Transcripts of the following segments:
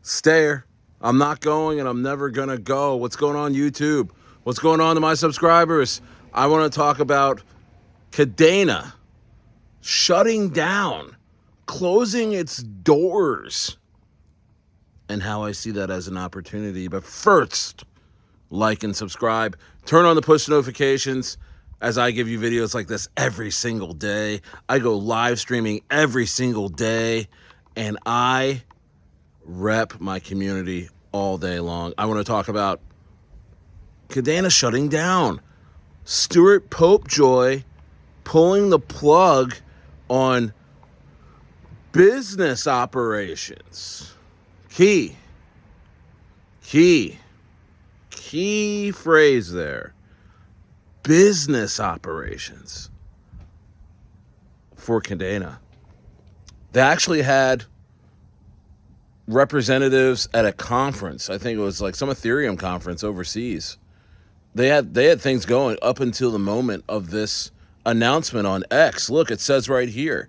Stare. I'm not going and I'm never going to go. What's going on, YouTube? What's going on to my subscribers? I want to talk about Kadena shutting down, closing its doors, and how I see that as an opportunity. But first, like and subscribe. Turn on the push notifications as I give you videos like this every single day. I go live streaming every single day, and I rep my community all day long. I want to talk about Kadena shutting down, Stuart Popejoy pulling the plug on business operations. Key phrase there. Business operations for Kadena. They actually had representatives at a conference. I think it was like some Ethereum conference overseas. They had things going up until the moment of this announcement on X. Look, it says right here.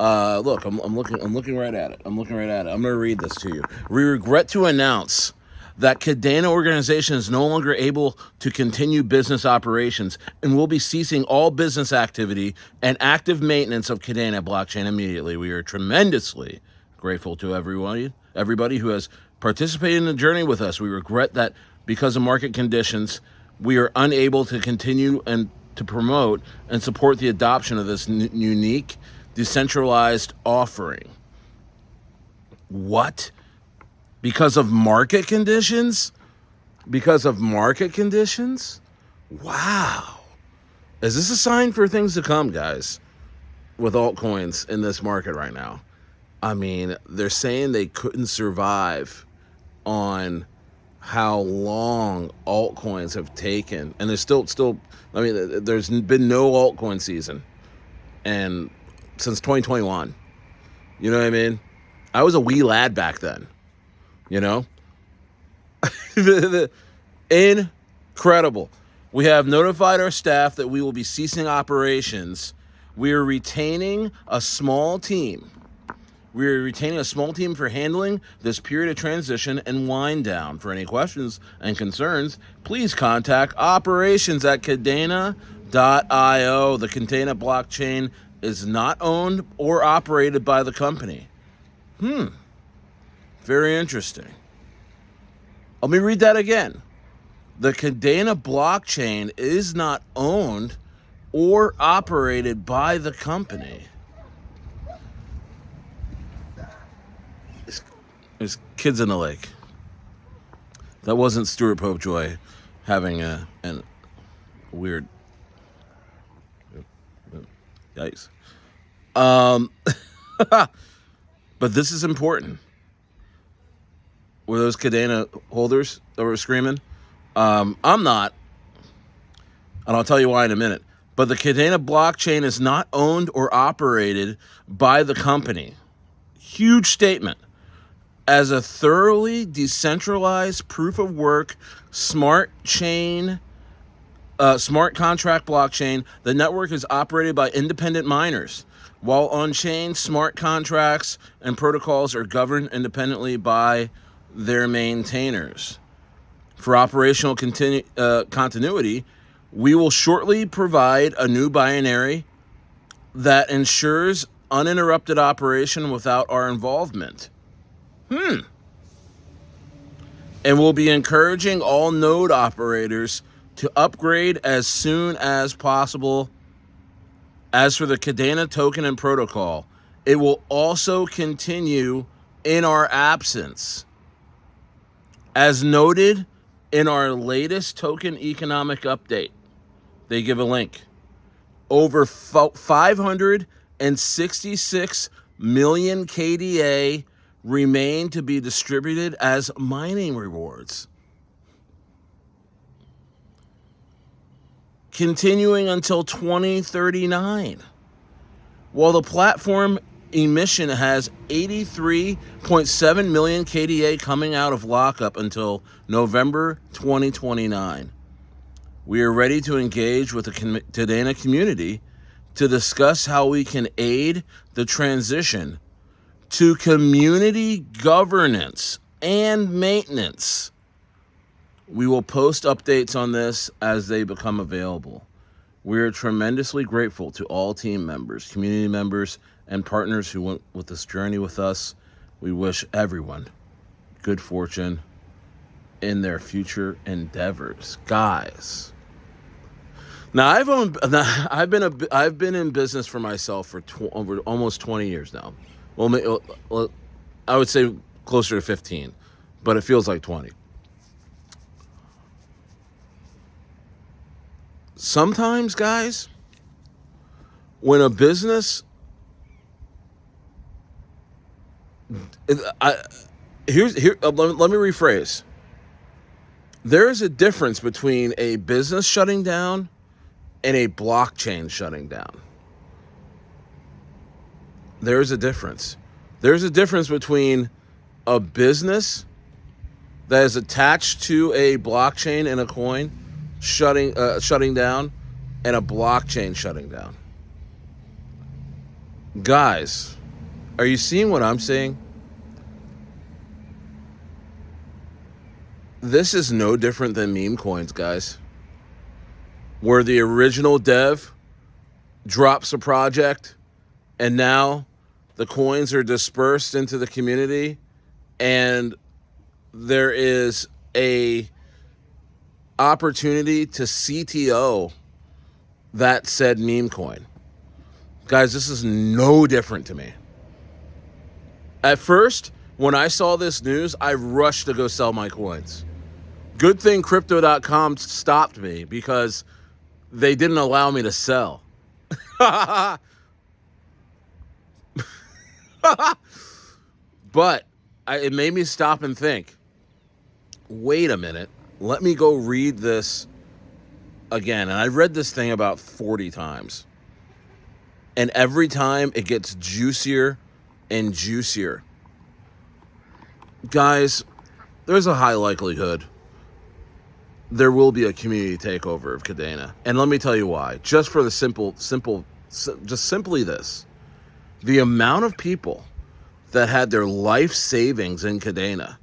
Look, I'm looking right at it. I'm going to read this to you. We regret to announce that Kadena organization is no longer able to continue business operations and will be ceasing all business activity and active maintenance of Kadena blockchain immediately. We are tremendously grateful to everybody who has participated in the journey with us. We regret that because of market conditions, we are unable to continue and to promote and support the adoption of this unique, decentralized offering. What? Because of market conditions? Because of market conditions? Wow. Is this a sign for things to come, guys, with altcoins in this market right now? I mean, they're saying they couldn't survive on how long altcoins have taken. And there's still, I mean, there's been no altcoin season and since 2021. You know what I mean? I was a wee lad back then, you know? Incredible. We have notified our staff that we will be ceasing operations. We are retaining a small team. We're retaining a small team for handling this period of transition and wind down. For any questions and concerns, please contact operations at Kadena.io. The Kadena blockchain is not owned or operated by the company. Very interesting. Let me read that again. The Kadena blockchain is not owned or operated by the company. There's kids in the lake. That wasn't Stuart Popejoy having a weird... Yikes. But this is important. Were those Kadena holders that were screaming? I'm not. And I'll tell you why in a minute. But the Kadena blockchain is not owned or operated by the company. Huge statement. As a thoroughly decentralized proof-of-work smart contract blockchain, the network is operated by independent miners, while on-chain smart contracts and protocols are governed independently by their maintainers. For operational continuity, we will shortly provide a new binary that ensures uninterrupted operation without our involvement. And we'll be encouraging all node operators to upgrade as soon as possible. As for the Kadena token and protocol, it will also continue in our absence. As noted in our latest token economic update, they give a link. Over 566 million KDA remain to be distributed as mining rewards, continuing until 2039. While the platform emission has 83.7 million KDA coming out of lockup until November 2029. We are ready to engage with the Kadena community to discuss how we can aid the transition to community governance and maintenance. We will post updates on this as they become available. We are tremendously grateful to all team members, community members, and partners who went with this journey with us. We wish everyone good fortune in their future endeavors, guys. Now I've been in business for myself for over almost 20 years now. Well, I would say closer to 15, but it feels like 20. Sometimes, guys, when a business, I, let me rephrase. There is a difference between a business shutting down and a blockchain shutting down. There's a difference. There's a difference between a business that is attached to a blockchain and a coin shutting down and a blockchain shutting down. Guys, are you seeing what I'm saying? This is no different than meme coins, guys. Where the original dev drops a project and now the coins are dispersed into the community and there is a opportunity to CTO that said meme coin. Guys, this is no different to me. At first, when I saw this news, I rushed to go sell my coins. Good thing crypto.com stopped me because they didn't allow me to sell. But it made me stop and think, wait a minute, let me go read this again. And I read this thing about 40 times. And every time it gets juicier and juicier. Guys, there's a high likelihood there will be a community takeover of Kadena. And let me tell you why. Just for the simply this. The amount of people that had their life savings in Kadena,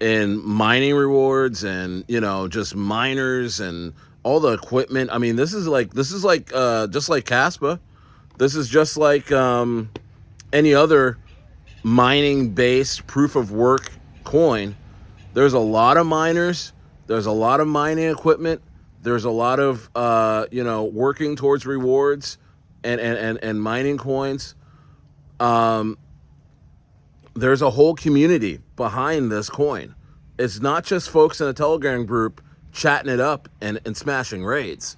in mining rewards and, just miners and all the equipment. I mean, this is like just like Caspa. This is just like any other mining-based proof of work coin. There's a lot of miners. There's a lot of mining equipment. There's a lot of working towards rewards and mining coins. There's a whole community behind this coin. It's not just folks in a Telegram group chatting it up and smashing raids.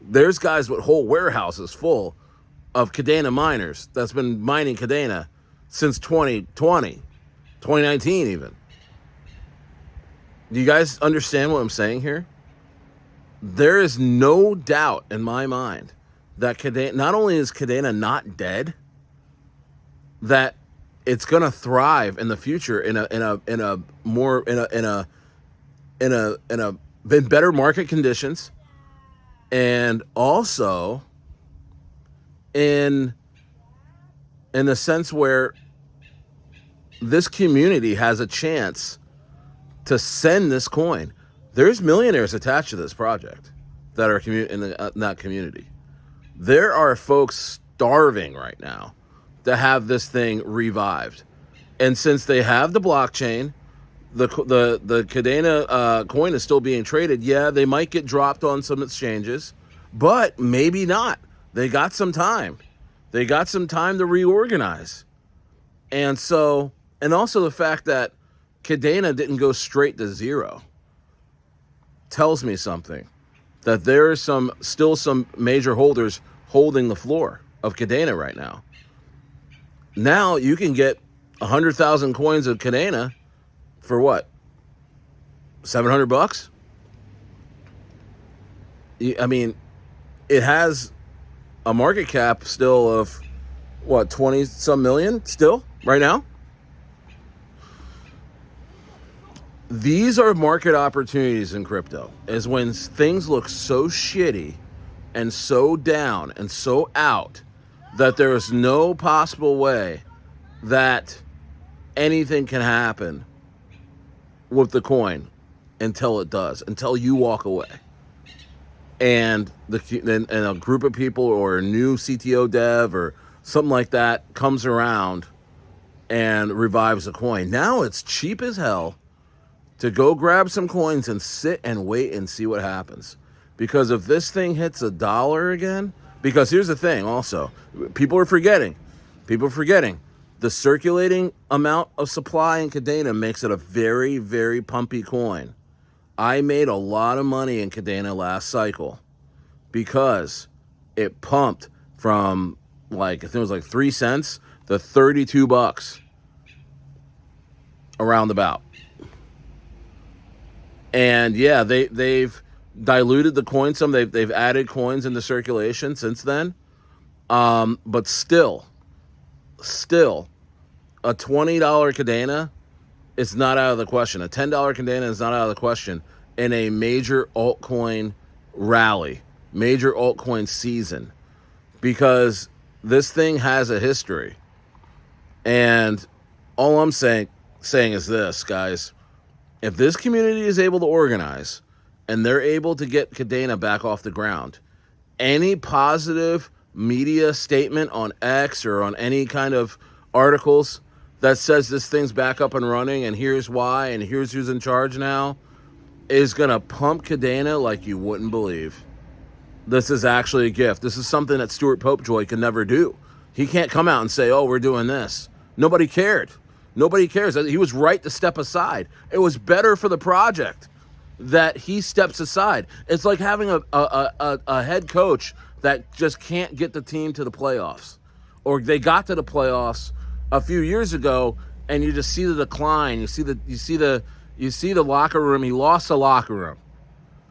There's guys with whole warehouses full of Kadena miners that's been mining Kadena since 2020, 2019 even. Do you guys understand what I'm saying here? There is no doubt in my mind that Kadena, not only is Kadena not dead, that it's gonna thrive in the future in better market conditions, and also in the sense where this community has a chance to send this coin. There's millionaires attached to this project that are in that community. There are folks starving right now to have this thing revived. And since they have the blockchain, the Kadena coin is still being traded. Yeah, they might get dropped on some exchanges, but maybe not. They got some time. They got some time to reorganize. And also the fact that Kadena didn't go straight to zero tells me something. That there are still some major holders holding the floor of Kadena right now. Now you can get 100,000 coins of Kadena for what? $700? I mean, it has a market cap still of what, 20 some million still right now? These are market opportunities in crypto, is when things look so shitty and so down and so out that there is no possible way that anything can happen. with the coin until it does, until you walk away. And and a group of people or a new CTO dev or something like that comes around and revives the coin. Now it's cheap as hell to go grab some coins and sit and wait and see what happens. Because if this thing hits $1 again, because here's the thing also, people are forgetting, the circulating amount of supply in Kadena makes it a very, very pumpy coin. I made a lot of money in Kadena last cycle because it pumped from I think it was 3 cents to $32 around about. And yeah, they've diluted the coin some. They've added coins into circulation since then. But still, a $20 Kadena is not out of the question. A $10 Kadena is not out of the question in a major altcoin rally, major altcoin season, because this thing has a history. And all I'm saying is this, guys. If this community is able to organize and they're able to get Kadena back off the ground, any positive media statement on X or on any kind of articles that says this thing's back up and running and here's why and here's who's in charge now is going to pump Kadena like you wouldn't believe. This is actually a gift. This is something that Stuart Popejoy can never do. He can't come out and say, oh, we're doing this. Nobody cared. Nobody cares. He was right to step aside. It was better for the project that he steps aside. It's like having a head coach that just can't get the team to the playoffs. Or they got to the playoffs a few years ago and you just see the decline. You see the locker room. He lost the locker room.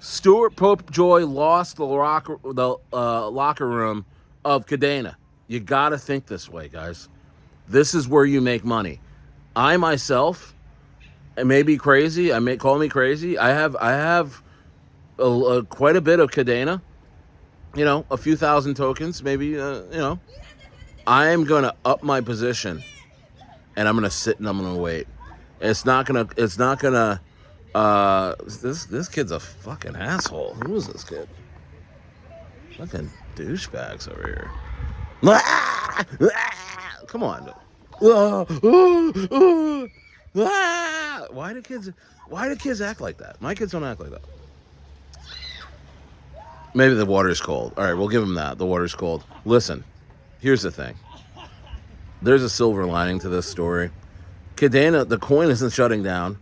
Stuart Popejoy lost the locker room of Kadena. You got to think this way, guys. This is where you make money. I myself, I may be crazy. Call me crazy. I have quite a bit of Kadena. A few thousand tokens, maybe. I am gonna up my position, and I'm gonna sit and I'm gonna wait. It's not gonna. This kid's a fucking asshole. Who is this kid? Fucking douchebags over here. Come on. Why do kids act like that? My kids don't act like that. Maybe the water's cold. All right, we'll give them that. The water's cold. Listen, here's the thing. There's a silver lining to this story. Kadena, the coin isn't shutting down.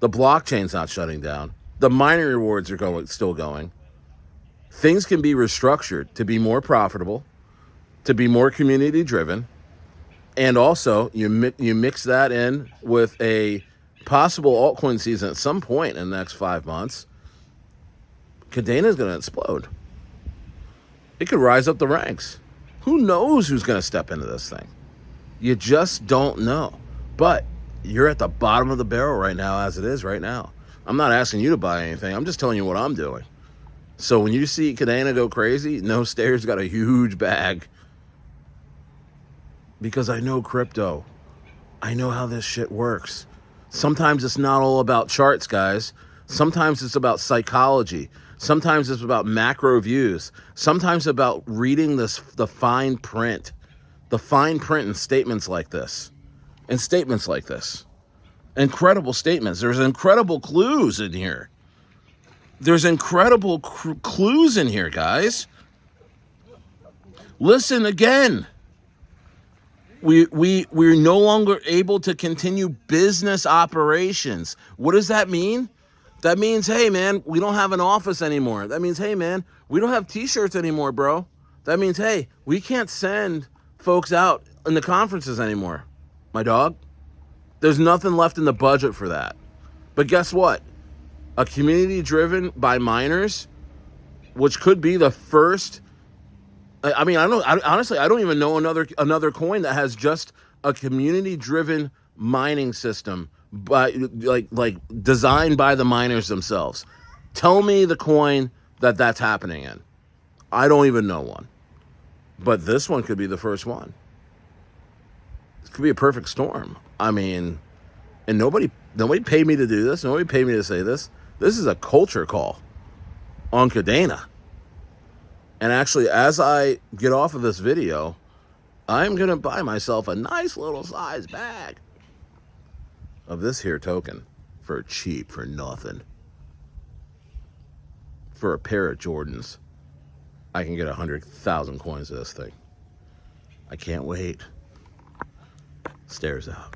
The blockchain's not shutting down. The mining rewards are still going. Things can be restructured to be more profitable, to be more community driven. And also, you mix that in with a possible altcoin season at some point in the next 5 months. Kadena is going to explode. It could rise up the ranks. Who knows who's going to step into this thing? You just don't know. But you're at the bottom of the barrel right now as it is right now. I'm not asking you to buy anything. I'm just telling you what I'm doing. So when you see Kadena go crazy, No Stairs got a huge bag. Because I know crypto. I know how this shit works. Sometimes it's not all about charts, guys. Sometimes it's about psychology. Sometimes it's about macro views. Sometimes about reading the fine print. The fine print in statements like this. Incredible statements. There's incredible clues in here. There's incredible clues in here, guys. Listen again. We're no longer able to continue business operations. What does that mean? That means, hey, man, we don't have an office anymore. That means, hey, man, we don't have T-shirts anymore, bro. That means, hey, we can't send folks out in the conferences anymore, my dog. There's nothing left in the budget for that. But guess what? A community driven by miners, which could be the first. I mean, honestly, I don't even know another coin that has just a community-driven mining system, like designed by the miners themselves. Tell me the coin that's happening in. I don't even know one, but this one could be the first one. It could be a perfect storm. I mean, And nobody paid me to do this. Nobody paid me to say this. This is a culture call on Kadena. And actually, as I get off of this video, I'm going to buy myself a nice little size bag of this here token for cheap, for nothing. For a pair of Jordans, I can get 100,000 coins of this thing. I can't wait. Stares out.